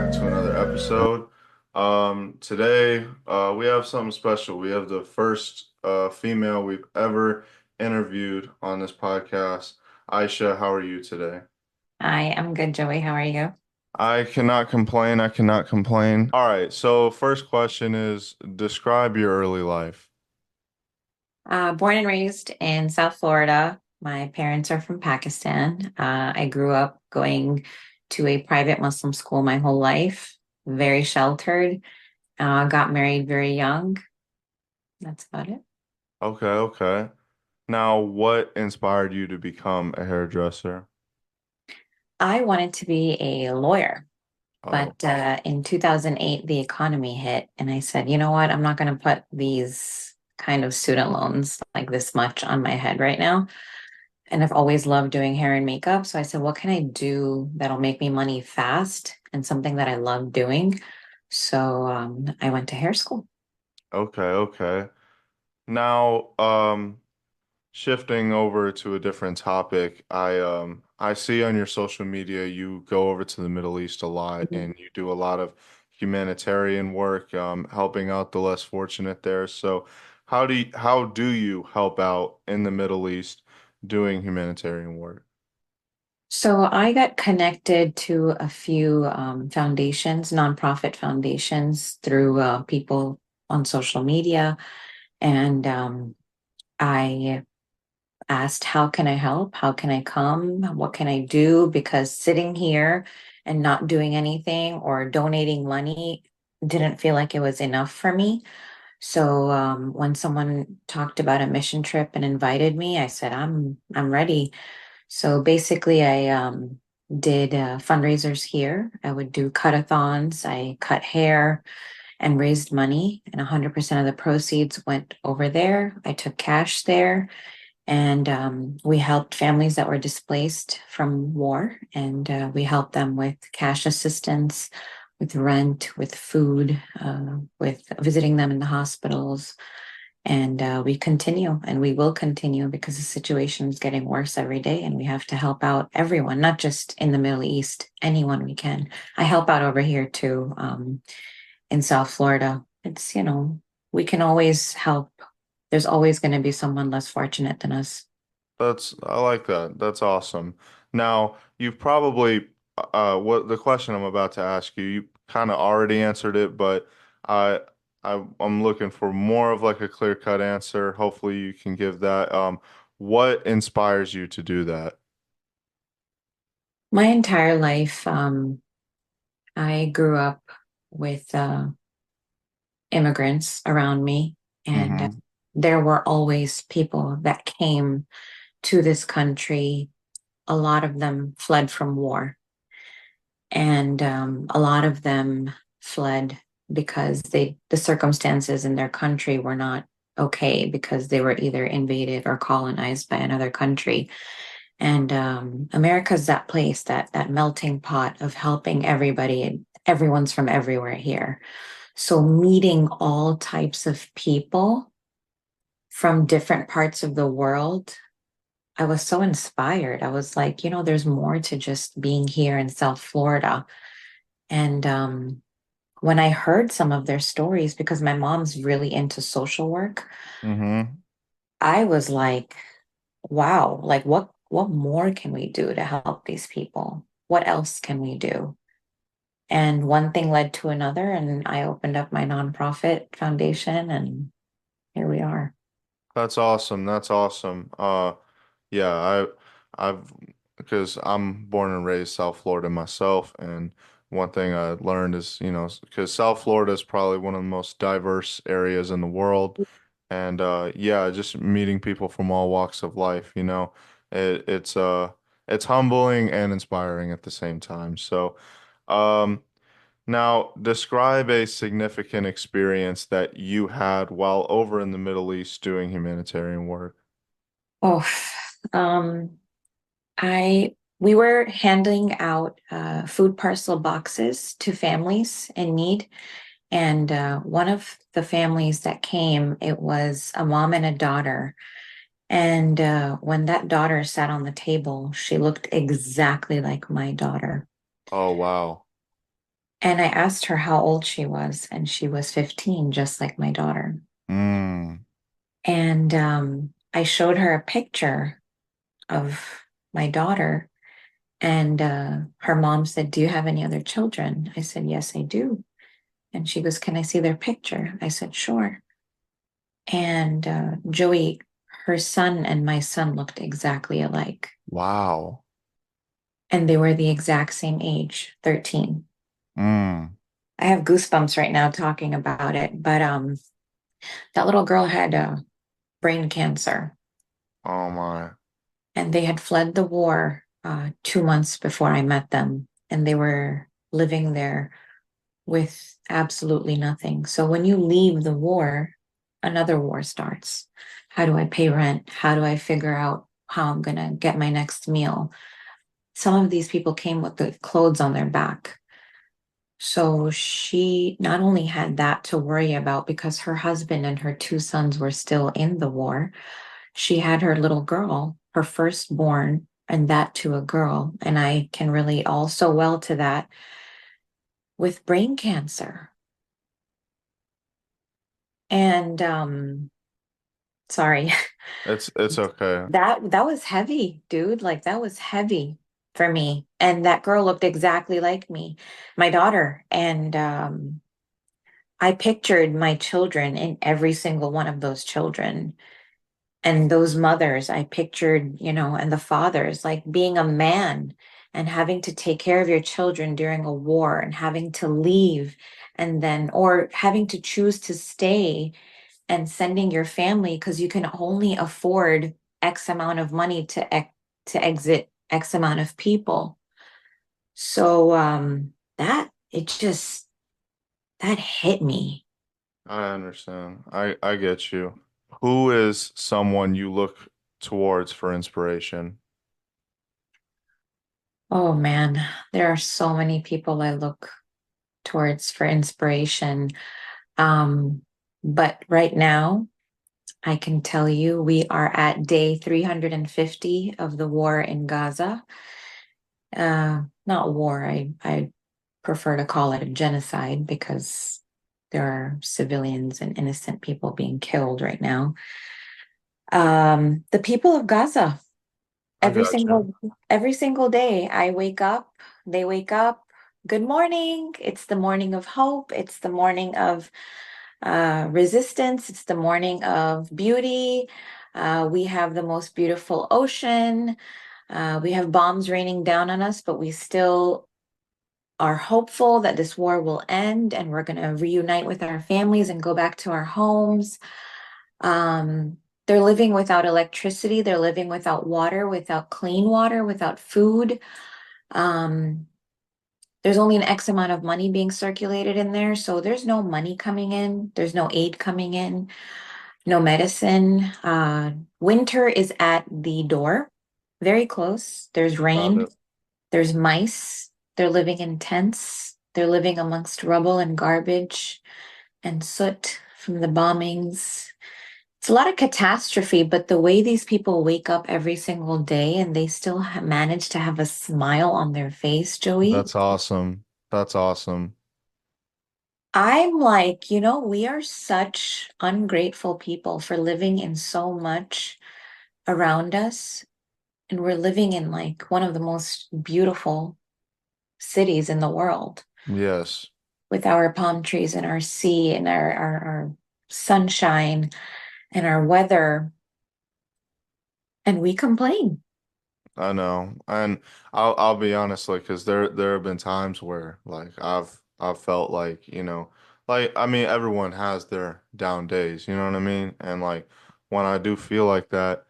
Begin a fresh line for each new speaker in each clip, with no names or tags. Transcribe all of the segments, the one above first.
back to another episode. Today, we have something special. We have the first female we've ever interviewed on this podcast. Aishah, how are you today?
I'm good, Joey. How are you?
I cannot complain. I cannot complain. All right, so first question is describe your early life.
Born and raised in South Florida. My parents are from Pakistan. I grew up going to a private Muslim school my whole life, very sheltered. Got married very young. That's about it.
Okay, okay. Now, what inspired you to become a hairdresser?
I wanted to be a lawyer,
Oh,
but in 2008, the economy hit, and I said, you know what? I'm not going to put these kind of student loans like this much on my head right now. And I've always loved doing hair and makeup. So I said, what can I do that'll make me money fast and something that I love doing? So I went to hair school.
okay, okay. Now, shifting over to a different topic, I see on your social media you go over to the Middle East a lot and you do a lot of humanitarian work, helping out the less fortunate there. So how do you help out in the Middle East doing humanitarian work?
So I got connected to a few foundations, nonprofit foundations through people on social media. And I asked, how can I help? How can I come? What can I do? Because sitting here and not doing anything or donating money didn't feel like it was enough for me. So when someone talked about a mission trip and invited me, I said, I'm ready. So basically, I did fundraisers here. I would do cut-a-thons. I cut hair and raised money, and 100% of the proceeds went over there. I took cash there, and we helped families that were displaced from war, and we helped them with cash assistance, with rent, with food, with visiting them in the hospitals. And we continue and we will continue because the situation is getting worse every day, and we have to help out everyone, not just in the Middle East, anyone we can. I help out over here too, in South Florida. We can always help. There's always going to be someone less fortunate than us.
I like that. That's awesome. Now, you've probably what the question I'm about to ask you, you kind of already answered it, but I I'm looking for more of like a clear-cut answer. Hopefully you can give that. What inspires you to do that?
My entire life, I grew up with immigrants around me, and
Mm-hmm.
there were always people that came to this country. A lot of them fled from war, and a lot of them fled because the circumstances in their country were not okay because they were either invaded or colonized by another country. And America's that place, that melting pot of helping everybody, and everyone's from everywhere here. So meeting all types of people from different parts of the world, I was so inspired. I was like, there's more to just being here in South Florida. And when I heard some of their stories, because my mom's really into social work,
Mm-hmm.
I was like, wow, like what more can we do to help these people? What else can we do? And one thing led to another, and I opened up my nonprofit foundation, and here we are.
That's awesome. That's awesome. Yeah, I've because I'm born and raised South Florida myself, and one thing I learned is, because South Florida is probably one of the most diverse areas in the world, and yeah, just meeting people from all walks of life, it's humbling and inspiring at the same time. So, um, now describe a significant experience that you had while over in the Middle East doing humanitarian work.
Oh, um, I we were handing out food parcel boxes to families in need. And one of the families that came, it was a mom and a daughter. And when that daughter sat on the table, she looked exactly like my daughter.
Oh, wow.
And I asked her how old she was, and she was 15, just like my daughter.
Mm.
And I showed her a picture of my daughter, and her mom said, "Do you have any other children?" I said, "Yes, I do." And she goes, "Can I see their picture?" I said, "Sure." And Joey, her son and my son looked exactly alike.
Wow.
And they were the exact same age, 13.
Mm.
I have goosebumps right now talking about it, but that little girl had brain cancer,
Oh my.
and they had fled the war 2 months before I met them, and they were living there with absolutely nothing. So when you leave the war, another war starts. How do I pay rent? How do I figure out how I'm gonna get my next meal? Some of these people came with the clothes on their back. So she not only had that to worry about because her husband and her two sons were still in the war, she had her little girl, her firstborn, and that to a girl. And I can relate also well to that with brain cancer. And sorry,
It's okay.
that was heavy, dude. Like that was heavy for me. And that girl looked exactly like me, my daughter. And I pictured my children in every single one of those children. And those mothers, I pictured, and the fathers, like being a man and having to take care of your children during a war and having to leave and then, or having to choose to stay and sending your family because you can only afford X amount of money to exit X amount of people. So that it just that hit me.
I understand. I get you. Who is someone you look towards for inspiration?
Oh man, there are so many people I look towards for inspiration. Um, but right now, I can tell you we are at day 350 of the war in Gaza. Not war, I prefer to call it a genocide because there are civilians and innocent people being killed right now. The people of Gaza,
I
every
got you.
single every single day I wake up, they wake up. Good morning. It's the morning of hope. It's the morning of resistance. It's the morning of beauty. We have the most beautiful ocean. We have bombs raining down on us, but we still are hopeful that this war will end and we're going to reunite with our families and go back to our homes. Um, they're living without electricity. They're living without water, without clean water, without food. Um, there's only an X amount of money being circulated in there. So there's no money coming in. There's no aid coming in, no medicine. Winter is at the door, very close. There's
Got
rain.
it.
There's mice. They're living in tents. They're living amongst rubble and garbage and soot from the bombings. It's a lot of catastrophe, but the way these people wake up every single day and they still manage to have a smile on their face, Joey.
That's awesome. That's awesome.
I'm like, we are such ungrateful people for living in so much around us. And we're living in like one of the most beautiful cities in the world
Yes,
with our palm trees and our sea and our sunshine and our weather. And we complain.
I know. And I'll be honest, like, 'cause there have been times where like I've felt like, like I mean everyone has their down days, you know what I mean? And like when I do feel like that,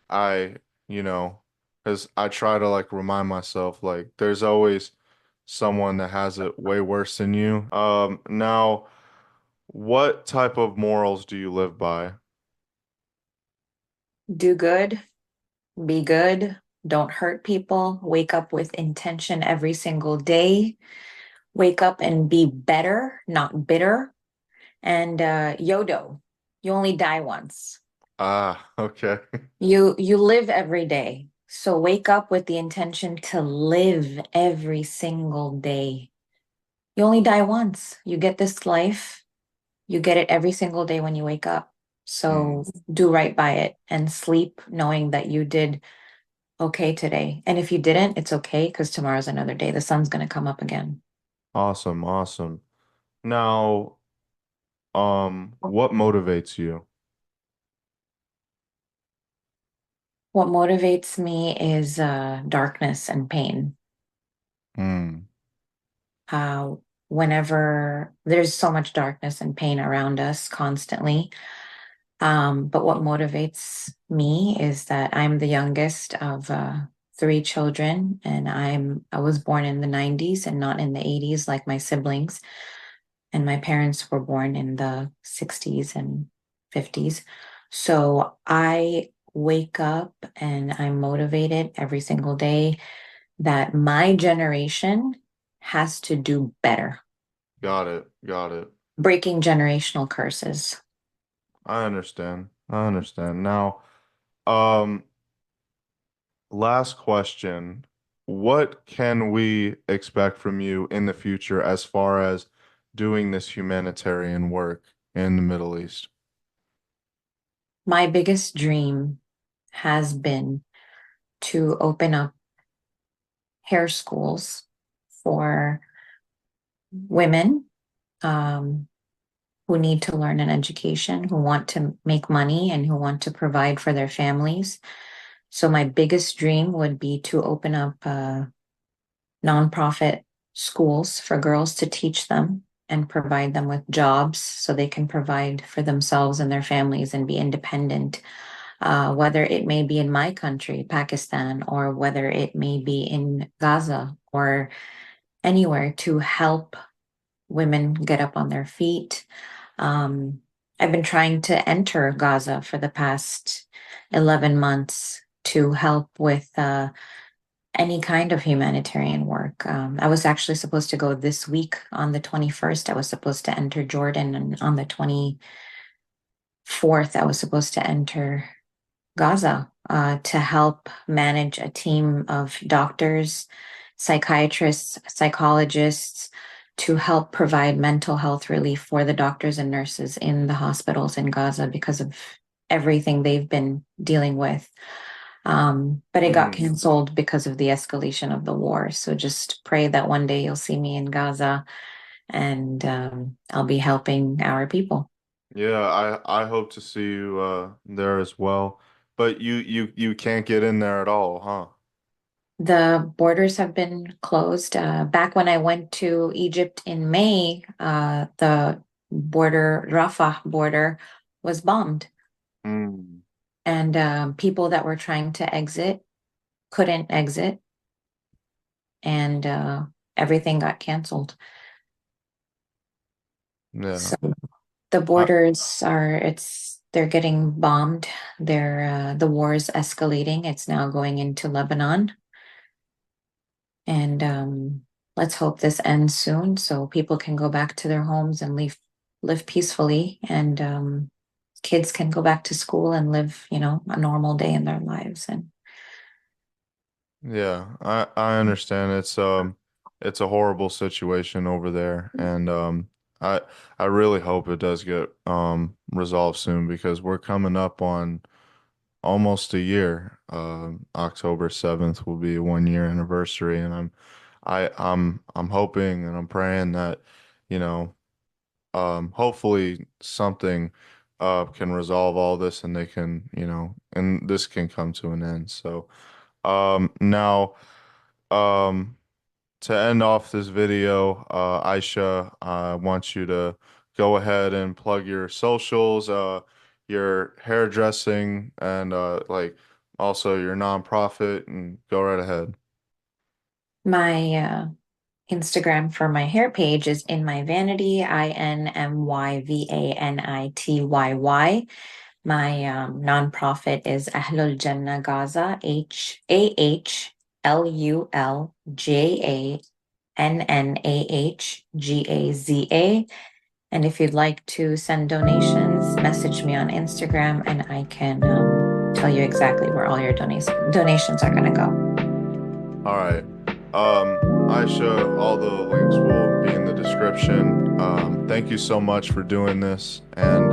I, you know, 'cause I try to like remind myself like there's always someone that has it way worse than you. Now, what type of morals do you live by?
Do good, be good, don't hurt people, wake up with intention every single day, wake up and be better, not bitter. And YODO, you only die once.
Ah, okay.
You live every day. So wake up with the intention to live every single day. You only die once. You get this life, you get it every single day when you wake up.
Mm,
So do right by it and sleep knowing that you did okay today. And if you didn't, it's okay because tomorrow's another day. The sun's going to come up again.
awesome, awesome. Now, what motivates you?
What motivates me is darkness and pain.
Mm,
Uh, Whenever there's so much darkness and pain around us constantly. But what motivates me is that I'm the youngest of three children, and I was born in the 90s and not in the 80s like my siblings. And my parents were born in the 60s and 50s. So I wake up and I'm motivated every single day that my generation has to do better,
got it, got it.
breaking generational curses.
I understand. I understand. Now, um, last question. What can we expect from you in the future as far as doing this humanitarian work in the Middle East?
My biggest dream has been to open up hair schools for women um, who need to learn an education, who want to make money, and who want to provide for their families. So, my biggest dream would be to open up nonprofit schools for girls to teach them and provide them with jobs so they can provide for themselves and their families and be independent, whether it may be in my country, Pakistan, or whether it may be in Gaza or anywhere to help women get up on their feet. Um, I've been trying to enter Gaza for the past 11 months to help with any kind of humanitarian work. I was actually supposed to go this week on the 21st. I was supposed to enter Jordan, and on the 24th, I was supposed to enter Gaza to help manage a team of doctors, psychiatrists, psychologists to help provide mental health relief for the doctors and nurses in the hospitals in Gaza because of everything they've been dealing with. But it got
Mm.
canceled because of the escalation of the war. So just pray that one day you'll see me in Gaza and I'll be helping our people.
Yeah, I hope to see you there as well. But you can't get in there at all, huh?
The borders have been closed. Back when I went to Egypt in May, the border, Rafah border, was bombed,
Mm.
and people that were trying to exit couldn't exit, and everything got canceled.
Yeah.
So the
I,
borders are, they're getting bombed. The war is escalating. It's now going into Lebanon. And let's hope this ends soon so people can go back to their homes and live peacefully and kids can go back to school and live, a normal day in their lives. And
yeah, I understand. It's a horrible situation over there, and I I really hope it does get resolved soon because we're coming up on almost a year. October 7th will be a 1 year anniversary, and I'm hoping and I'm praying that, you know, hopefully something can resolve all this and they can, and this can come to an end. So now um to end off this video, Aisha, I want you to go ahead and plug your socials, your hairdressing, and like also your nonprofit, and go right ahead.
my Instagram for my hair page is in my vanity, INMYVANITYY. My nonprofit is Ahlul Jannah Gaza, HAHLULJANNAHGAZA. And if you'd like to send donations, message me on Instagram and I can tell you exactly where all your donations are going to go.
All right. Aisha, all the links will be in the description. Thank you so much for doing this. And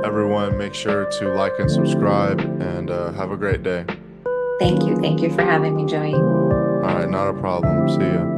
everyone, make sure to like and subscribe and have a great day.
Thank you. Thank you for having me, Joey.
All right, not a problem. See ya.